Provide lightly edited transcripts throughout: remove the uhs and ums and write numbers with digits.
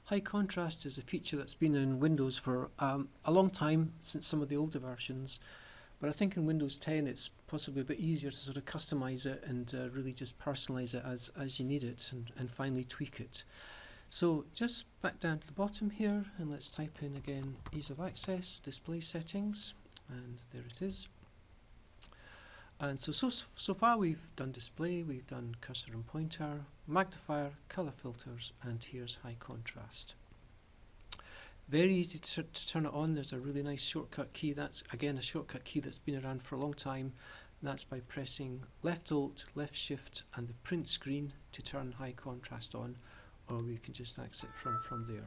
High contrast is a feature that's been in Windows for a long time, since some of the older versions. But I think in Windows 10 it's possibly a bit easier to sort of customize it and really just personalize it as you need it and finally tweak it. So just back down to the bottom here, and let's type in again ease of access, display settings, and there it is. And so far we've done display, we've done cursor and pointer, magnifier, color filters, and here's high contrast. Very easy to turn it on. There's a really nice shortcut key. That's again a shortcut key that's been around for a long time. And that's by pressing left alt, left shift, and the print screen to turn high contrast on, or we can just exit from there.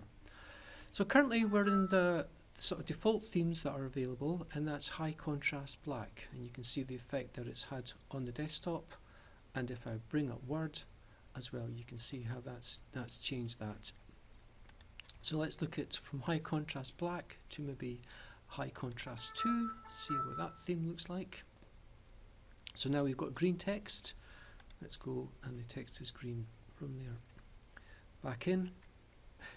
So currently we're in the sort of default themes that are available, and that's high contrast black, and you can see the effect that it's had on the desktop. And if I bring up Word as well, you can see how that's changed that. So let's look at from high contrast black to maybe high contrast 2, see what that theme looks like. So now we've got green text. Let's go, and the text is green from there. Back in.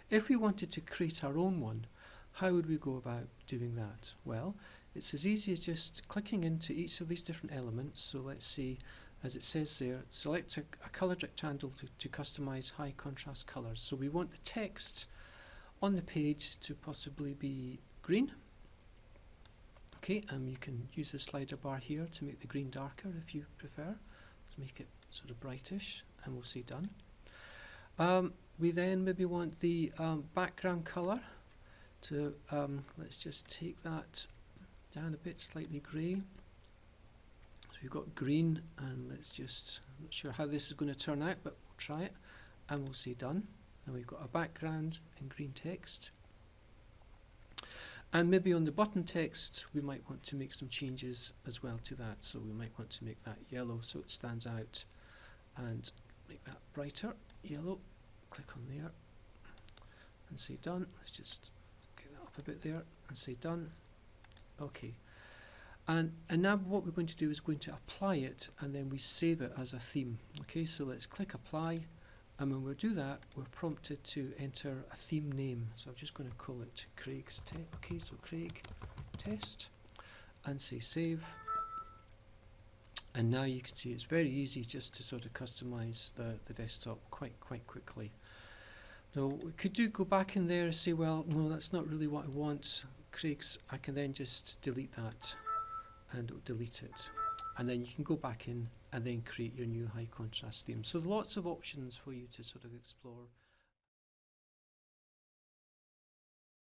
If we wanted to create our own one, how would we go about doing that? Well, it's as easy as just clicking into each of these different elements. So let's see, as it says there, select a coloured rectangle to customize high contrast colours. So we want the text on the page to possibly be green. Okay, you can use the slider bar here to make the green darker if you prefer. Let's make it sort of brightish, and we'll say done. We then maybe want the background colour to, let's just take that down a bit, slightly grey. So we've got green, and let's just, I'm not sure how this is going to turn out, but we'll try it, and we'll say done. And we've got a background in green text. And maybe on the button text, we might want to make some changes as well to that. So we might want to make that yellow so it stands out, and make that brighter yellow. Click on there and say done. Let's just get that up a bit there and say done. Okay. And now what we're going to do is going to apply it, and then we save it as a theme. Okay, so let's click apply. And when we do that, we're prompted to enter a theme name. So I'm just going to call it Craig's Test. Okay, so Craig Test, and say save. And now you can see it's very easy just to sort of customize the desktop quite quickly. Now we could go back in there and say, well, no, that's not really what I want, Craig's. I can then just delete that, and it'll delete it. And then you can go back in and then create your new high contrast theme. So lots of options for you to sort of explore.